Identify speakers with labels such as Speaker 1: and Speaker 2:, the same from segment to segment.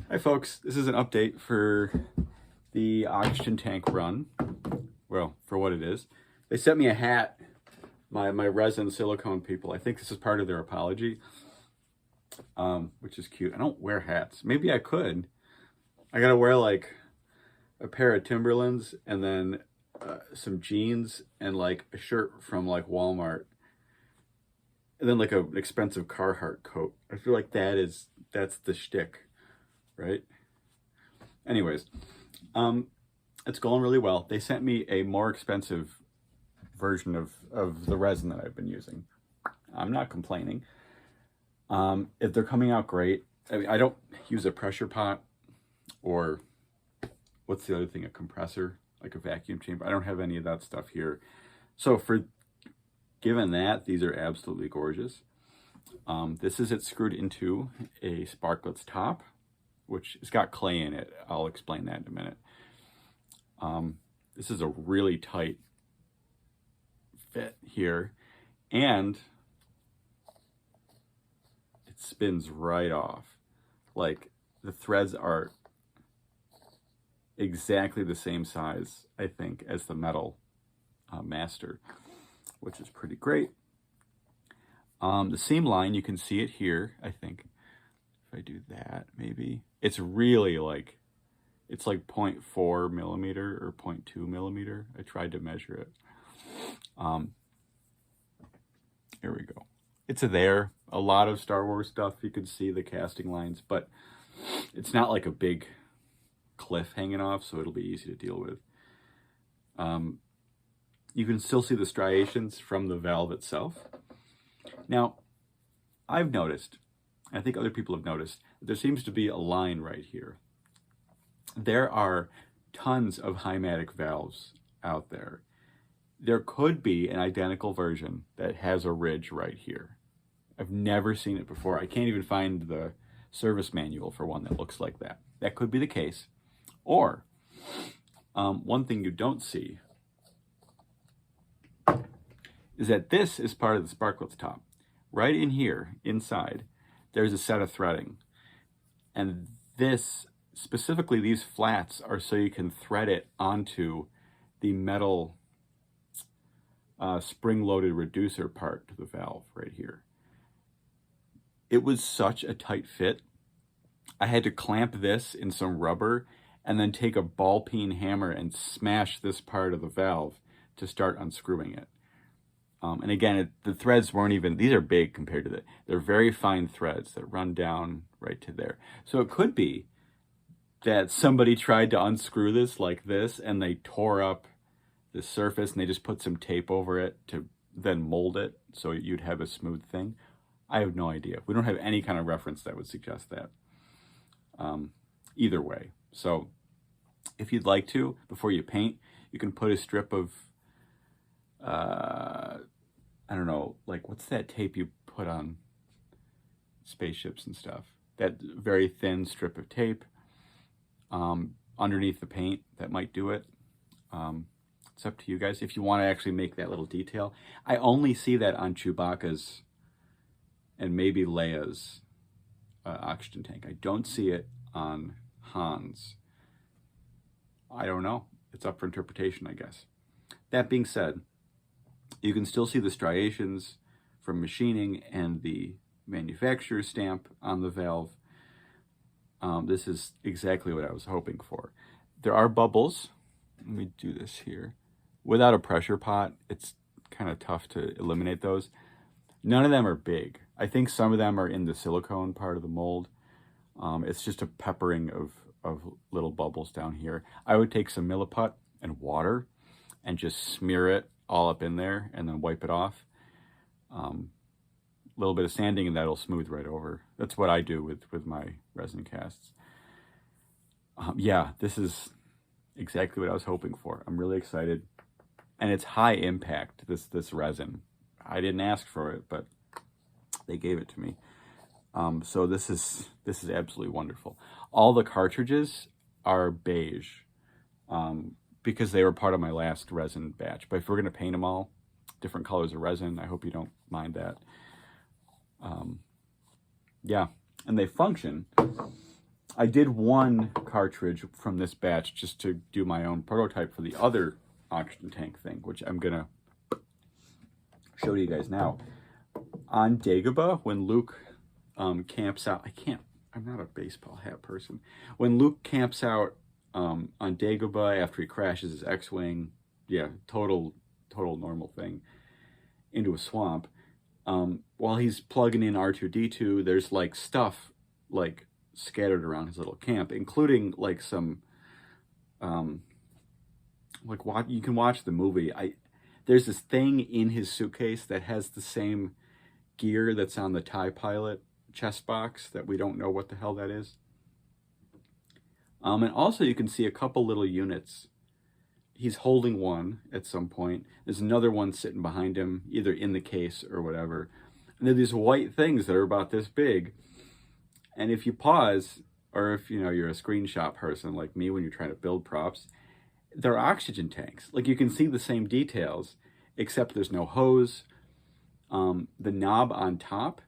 Speaker 1: Hi folks, this is an update for the oxygen tank run. Well, for what it is. They sent me a hat, my resin silicone people. I think this is part of their apology, which is cute. I don't wear hats. Maybe I could. I gotta wear like a pair of Timberlands and then some jeans and like a shirt from like Walmart. And then like an expensive Carhartt coat. I feel like that's the shtick, right? Anyways, it's going really well. They sent me a more expensive version of the resin that I've been using. I'm not complaining. If they're coming out great, I mean, I don't use a pressure pot or what's the other thing, a compressor, like a vacuum chamber. I don't have any of that stuff here. So given that, these are absolutely gorgeous. This is it screwed into a Sparklet's top, which has got clay in it. I'll explain that in a minute. This is a really tight fit here, and it spins right off. Like, the threads are exactly the same size, I think, as the metal master, which is pretty great. The seam line, you can see it here, I think. If I do that, maybe. It's really like, it's like 0.4 millimeter or 0.2 millimeter. I tried to measure it. Here we go. It's a lot of Star Wars stuff. You can see the casting lines, but it's not like a big cliff hanging off, so it'll be easy to deal with. You can still see the striations from the valve itself. Now, I've noticed, I think other people have noticed, there seems to be a line right here. There are tons of Hymatic valves out there. There could be an identical version that has a ridge right here. I've never seen it before. I can't even find the service manual for one that looks like that. That could be the case. Or, one thing you don't see is that this is part of the Sparklet's top. Right in here, inside, there's a set of threading. And this, specifically these flats, are so you can thread it onto the metal spring-loaded reducer part to the valve right here. It was such a tight fit. I had to clamp this in some rubber and then take a ball peen hammer and smash this part of the valve to start unscrewing it. And again, the threads weren't even, these are big compared to that. They're very fine threads that run down right to there. So it could be that somebody tried to unscrew this like this and they tore up the surface and they just put some tape over it to then mold it so you'd have a smooth thing. I have no idea. We don't have any kind of reference that would suggest that. Either way. So if you'd like to, before you paint, you can put a strip of I don't know, like what's that tape you put on spaceships and stuff? That very thin strip of tape underneath the paint, that might do it. It's up to you guys if you want to actually make that little detail. I only see that on Chewbacca's and maybe Leia's oxygen tank. I don't see it on Han's. I don't know. It's up for interpretation, I guess. That being said, you can still see the striations from machining and the manufacturer's stamp on the valve. This is exactly what I was hoping for. There are bubbles. Let me do this here. Without a pressure pot, it's kind of tough to eliminate those. None of them are big. I think some of them are in the silicone part of the mold. It's just a peppering of little bubbles down here. I would take some Milliput and water and just smear it all up in there and then wipe it off. A little bit of sanding and that'll smooth right over. That's what I do with my resin casts. Yeah, this is exactly what I was hoping for. I'm really excited. And it's high impact, this resin. I didn't ask for it, but they gave it to me. So this is absolutely wonderful. All the cartridges are beige because they were part of my last resin batch. But if we're going to paint them all different colors of resin, I hope you don't mind that. Yeah, and they function I did one cartridge from this batch just to do my own prototype for the other oxygen tank thing, which I'm gonna show you guys now. On Dagobah, when Luke camps out, I'm not a baseball hat person. When Luke camps out on Dagobah after he crashes his X-Wing, yeah, total normal thing, into a swamp, while he's plugging in R2-D2, there's like stuff like scattered around his little camp, including like some, you can watch the movie. There's this thing in his suitcase that has the same gear that's on the TIE Pilot chest box that we don't know what the hell that is. And also you can see a couple little units. He's holding one at some point. There's another one sitting behind him, either in the case or whatever. And there are these white things that are about this big. And if you pause, or if you're a screenshot person like me when you're trying to build props, they're oxygen tanks. Like you can see the same details, except there's no hose. The knob on top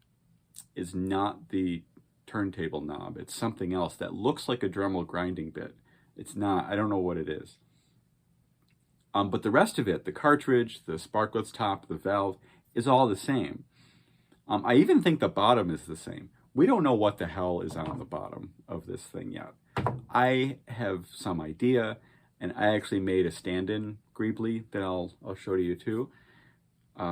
Speaker 1: is not the turntable knob. It's something else that looks like a Dremel grinding bit. It's not. I don't know what it is. But the rest of it, the cartridge, the sparklets top, the valve, is all the same. I even think the bottom is the same. We don't know what the hell is on the bottom of this thing yet. I have some idea, and I actually made a stand-in greebly that I'll show to you too.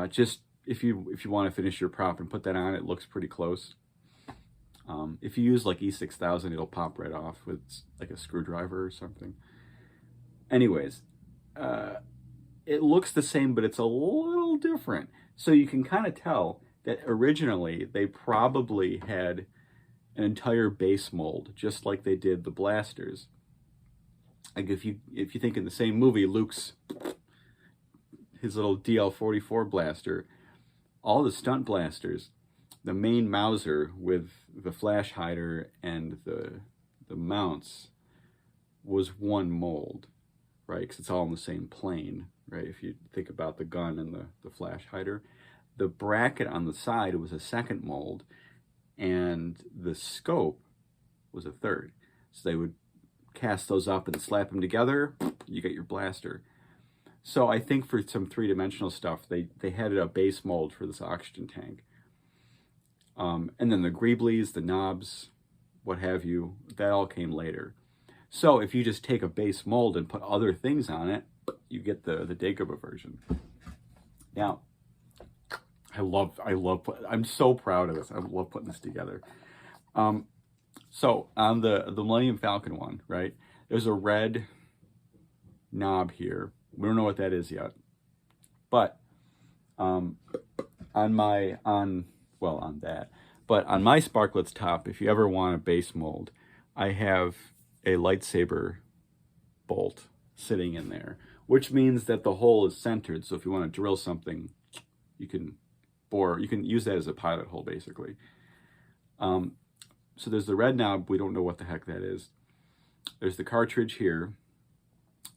Speaker 1: Just if you want to finish your prop and put that on, it looks pretty close. If you use like E6000, it'll pop right off with like a screwdriver or something. Anyways, it looks the same, but it's a little different. So you can kind of tell that originally they probably had an entire base mold, just like they did the blasters. Like if you think in the same movie, Luke's his little DL-44 blaster, all the stunt blasters, the main Mauser with the flash hider and the mounts was one mold, right? Because it's all in the same plane, right? If you think about the gun and the flash hider. The bracket on the side was a second mold, and the scope was a third. So they would cast those up and slap them together, you get your blaster. So I think for some three-dimensional stuff, they had a base mold for this oxygen tank. And then the greeblies, the knobs, what have you, that all came later. So if you just take a base mold and put other things on it, you get the Dagobah version. Now, I'm so proud of this. I love putting this together. So on the Millennium Falcon one, right, there's a red knob here. We don't know what that is yet. But on my sparklets top, if you ever want a base mold, I have a lightsaber bolt sitting in there, which means that the hole is centered. So if you want to drill something, you can use that as a pilot hole, basically. So there's the red knob. We don't know what the heck that is. There's the cartridge here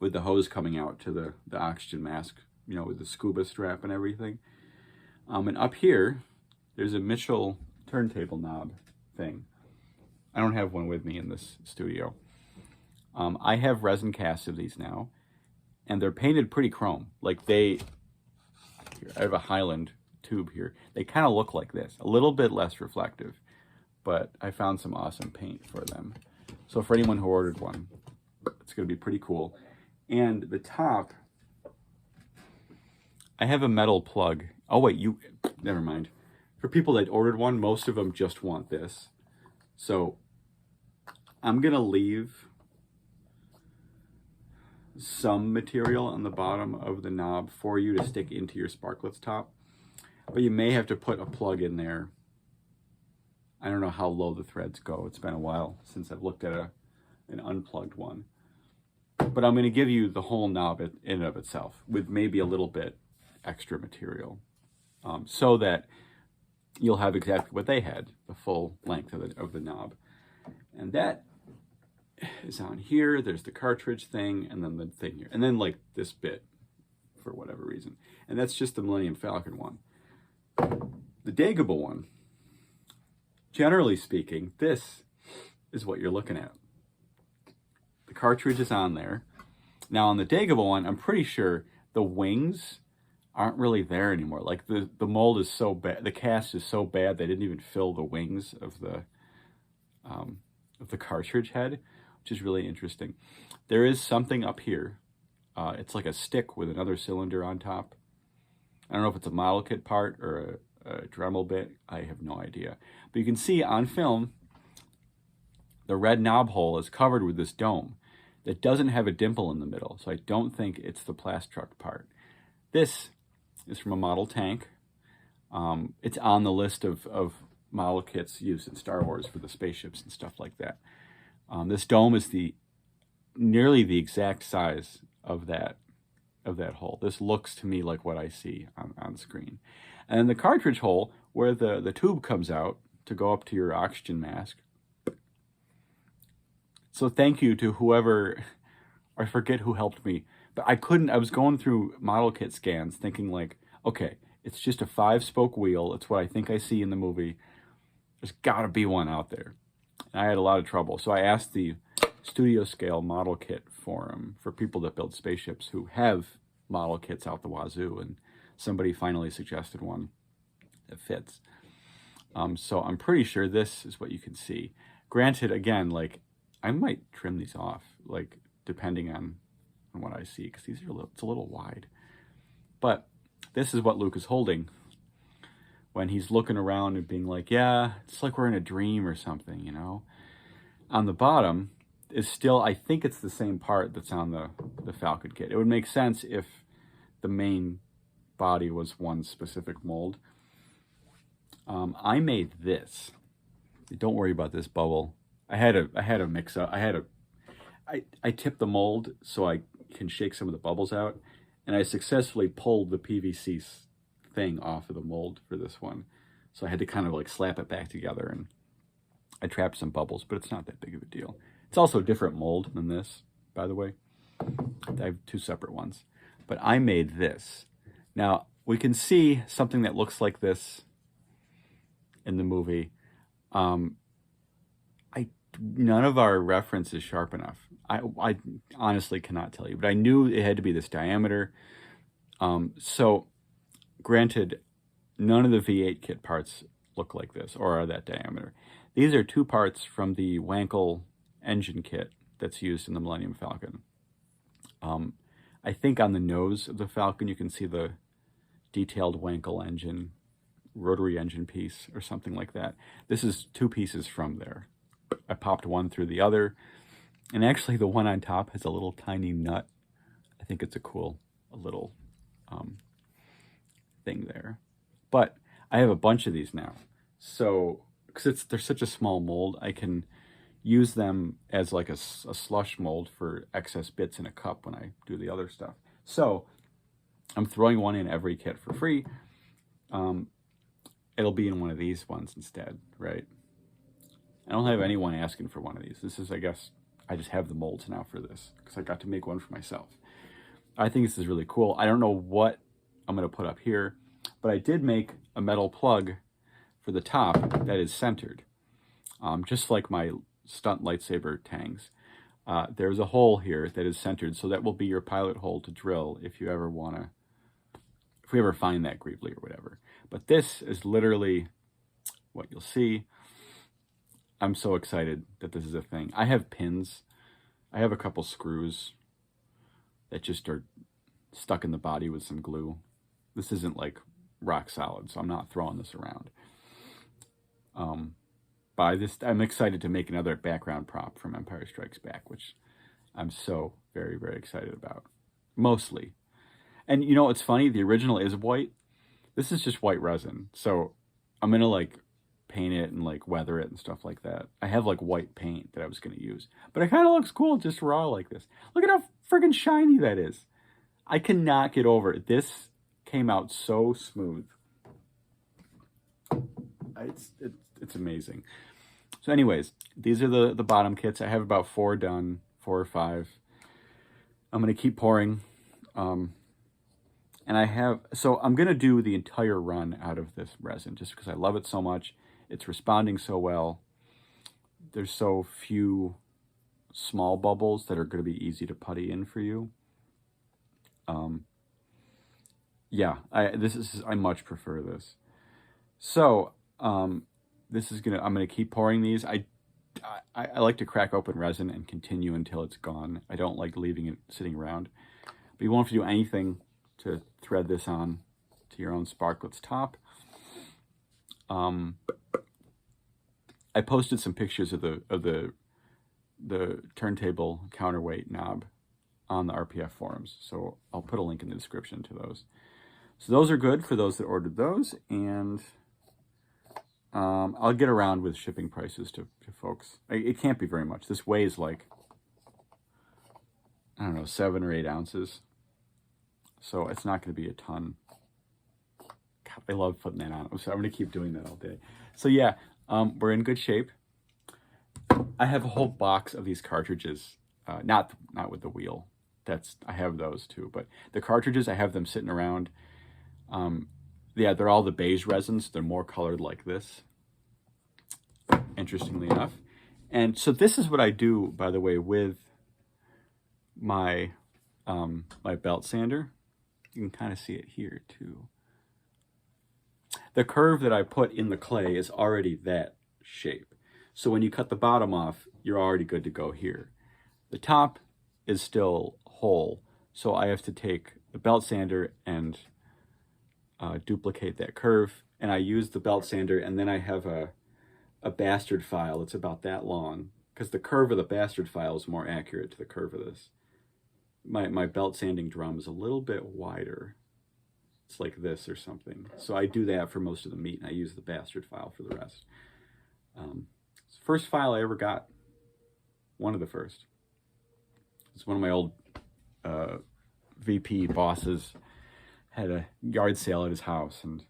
Speaker 1: with the hose coming out to the oxygen mask, with the scuba strap and everything. And up here, there's a Michell turntable knob thing. I don't have one with me in this studio. I have resin casts of these now, and they're painted pretty chrome. Like I have a Highland tube here. They kind of look like this, a little bit less reflective, but I found some awesome paint for them. So for anyone who ordered one, it's going to be pretty cool. And the top, I have a metal plug. Oh wait, never mind. For people that ordered one, most of them just want this. So I'm going to leave some material on the bottom of the knob for you to stick into your sparklets top. But you may have to put a plug in there. I don't know how low the threads go. It's been a while since I've looked at an unplugged one. But I'm going to give you the whole knob in and of itself with maybe a little bit extra material, so that you'll have exactly what they had, the full length of the knob. And that is on here. There's the cartridge thing, and then the thing here. And then like this bit for whatever reason. And that's just the Millennium Falcon one. The Dagobah one, generally speaking, this is what you're looking at. The cartridge is on there. Now on the Dagobah one, I'm pretty sure the wings aren't really there anymore. Like the mold is so bad, the cast is so bad they didn't even fill the wings of the cartridge head, which is really interesting. There is something up here. It's like a stick with another cylinder on top. I don't know if it's a model kit part or a Dremel bit. I have no idea. But you can see on film, the red knob hole is covered with this dome that doesn't have a dimple in the middle. So I don't think it's the Plastruck part. This is from a model tank. It's on the list of model kits used in Star Wars for the spaceships and stuff like that. This dome is nearly the exact size of that hole. This looks to me like what I see on screen. And the cartridge hole, where the tube comes out to go up to your oxygen mask. So thank you to whoever, I forget who helped me, but I was going through model kit scans thinking like, okay, it's just a 5-spoke wheel. It's what I think I see in the movie. There's gotta be one out there. And I had a lot of trouble. So I asked the studio scale model kit forum for people that build spaceships who have model kits out the wazoo, and somebody finally suggested one that fits. So I'm pretty sure this is what you can see. Granted, again, like I might trim these off, like depending on what I see, because these are it's a little wide. But this is what Luke is holding when he's looking around and being like, yeah, it's like we're in a dream or something, you know? On the bottom is still, I think it's the same part that's on the Falcon kit. It would make sense if the main body was one specific mold. I made this. Don't worry about this bubble. I had a mix up. I tipped the mold so I can shake some of the bubbles out, and I successfully pulled the PVC thing off of the mold for this one. So I had to kind of like slap it back together, and I trapped some bubbles, but it's not that big of a deal. It's also a different mold than this, by the way. I have 2 separate ones. But I made this. Now, we can see something that looks like this in the movie. None of our reference is sharp enough. I honestly cannot tell you, but I knew it had to be this diameter. So, granted, none of the V8 kit parts look like this or are that diameter. These are 2 parts from the Wankel engine kit that's used in the Millennium Falcon. I think on the nose of the Falcon you can see the detailed Wankel engine, rotary engine piece or something like that. This is 2 pieces from there. I popped one through the other, and actually the one on top has a little tiny nut. I think it's a cool little thing there. But I have a bunch of these now. So, because they're such a small mold, I can use them as like a slush mold for excess bits in a cup when I do the other stuff. So I'm throwing one in every kit for free. It'll be in one of these ones instead, right? I don't have anyone asking for one of these. This is, I guess, I just have the molds now for this because I got to make one for myself. I think this is really cool. I don't know what I'm going to put up here, but I did make a metal plug for the top that is centered, just like my stunt lightsaber tangs. There's a hole here that is centered, so that will be your pilot hole to drill if you ever want to, if we ever find that Greebly or whatever. But this is literally what you'll see. I'm so excited that this is a thing. I have pins. I have a couple screws that just are stuck in the body with some glue. This isn't like rock solid, so I'm not throwing this around. I'm excited to make another background prop from Empire Strikes Back, which I'm so very, very excited about. Mostly. And you know, it's funny, the original is white. This is just white resin. So I'm going to like paint it and like weather it and stuff like that. I have like white paint that I was going to use, but it kind of looks cool just raw like this. Look at how friggin' shiny that is. I cannot get over it. This came out so smooth. It's amazing. So anyways, these are the bottom kits. I have about 4 done, 4 or 5. I'm going to keep pouring. So I'm going to do the entire run out of this resin just because I love it so much. It's responding so well. there's so few small bubbles that are going to be easy to putty in for you. Yeah, I much prefer this. So, I'm gonna keep pouring these. I like to crack open resin and continue until it's gone. I don't like leaving it sitting around. But you won't have to do anything to thread this on to your own sparklets top. I posted some pictures of the turntable counterweight knob on the RPF forums, so I'll put a link in the description to those. So those are good for those that ordered those, and I'll get around with shipping prices to folks. It can't be very much. This weighs like, I don't know, 7 or 8 ounces. So it's not going to be a ton. God, I love putting that on. So I'm going to keep doing that all day. So yeah, we're in good shape. I have a whole box of these cartridges. Not with the wheel. I have those too. But the cartridges, I have them sitting around. Yeah, they're all the beige resins. They're more colored like this, interestingly enough. And so this is what I do, by the way, with my my belt sander. You can kind of see it here too. The curve that I put in the clay is already that shape. So when you cut the bottom off, you're already good to go here. The top is still whole, so I have to take the belt sander and duplicate that curve, and I use the belt sander, and then I have a bastard file that's about that long, because the curve of the bastard file is more accurate to the curve of this. My belt sanding drum is a little bit wider. It's like this or something. So I do that for most of the meat, and I use the bastard file for the rest. First file I ever got, one of the first. It's one of my old VP bosses had a yard sale at his house, and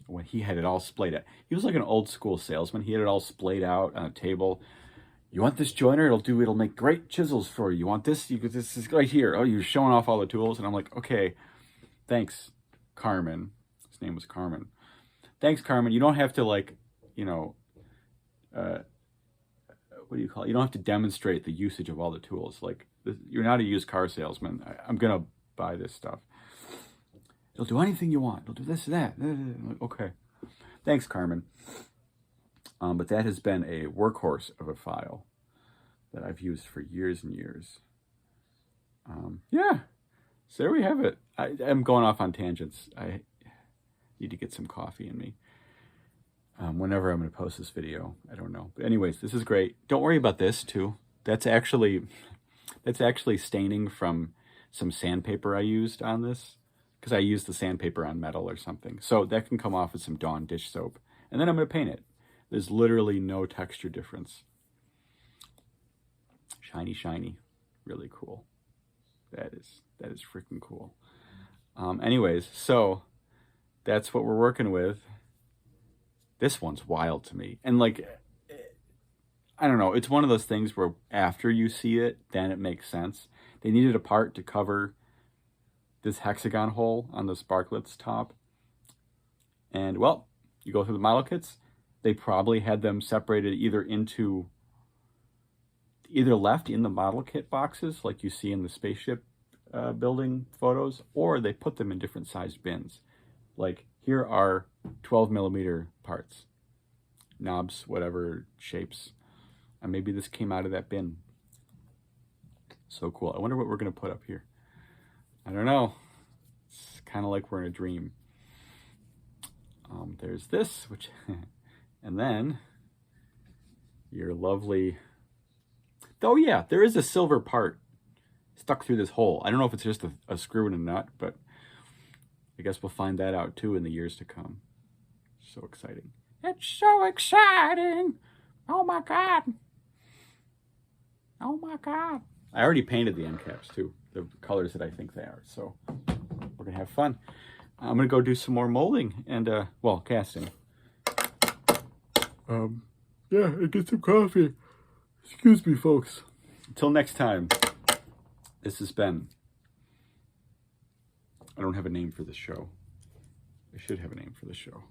Speaker 1: when he had it all splayed out. He was like an old school salesman. He had it all splayed out on a table. You want this joiner? It'll make great chisels for you. You want this? This is right here. Oh, you're showing off all the tools. And I'm like, okay, thanks, Carmen. His name was Carmen. Thanks, Carmen. You don't have to, like, you know, what do you call it? You don't have to demonstrate the usage of all the tools. Like, you're not a used car salesman. I'm going to buy this stuff. It'll do anything you want. It'll do this, that. Like, okay. Thanks, Carmen. But that has been a workhorse of a file that I've used for years and years. Yeah. So there we have it. I'm going off on tangents. I need to get some coffee in me. Whenever I'm going to post this video, I don't know. But anyways, this is great. Don't worry about this too. That's actually staining from some sandpaper I used on this, because I used the sandpaper on metal or something. So that can come off with some Dawn dish soap. And then I'm going to paint it. There's literally no texture difference. Shiny, shiny. Really cool. That is freaking cool. Anyways, so that's what we're working with. This one's wild to me. And like, I don't know. It's one of those things where after you see it, then it makes sense. They needed a part to cover this hexagon hole on the sparklets top. And well, you go through the model kits. They probably had them separated either left in the model kit boxes, like you see in the spaceship building photos, or they put them in different sized bins. Like, here are 12 millimeter parts, knobs, whatever shapes. And maybe this came out of that bin. So cool. I wonder what we're going to put up here. I don't know. It's kind of like we're in a dream. There's this, which... And then your lovely, oh yeah, there is a silver part stuck through this hole. I don't know if it's just a screw and a nut, but I guess we'll find that out too in the years to come. So exciting. It's so exciting. Oh my God. Oh my God. I already painted the end caps too, the colors that I think they are. So we're gonna have fun. I'm gonna go do some more molding and, well, casting. Yeah, and get some coffee. Excuse me, folks. Until next time, this has been... I don't have a name for the show. I should have a name for the show.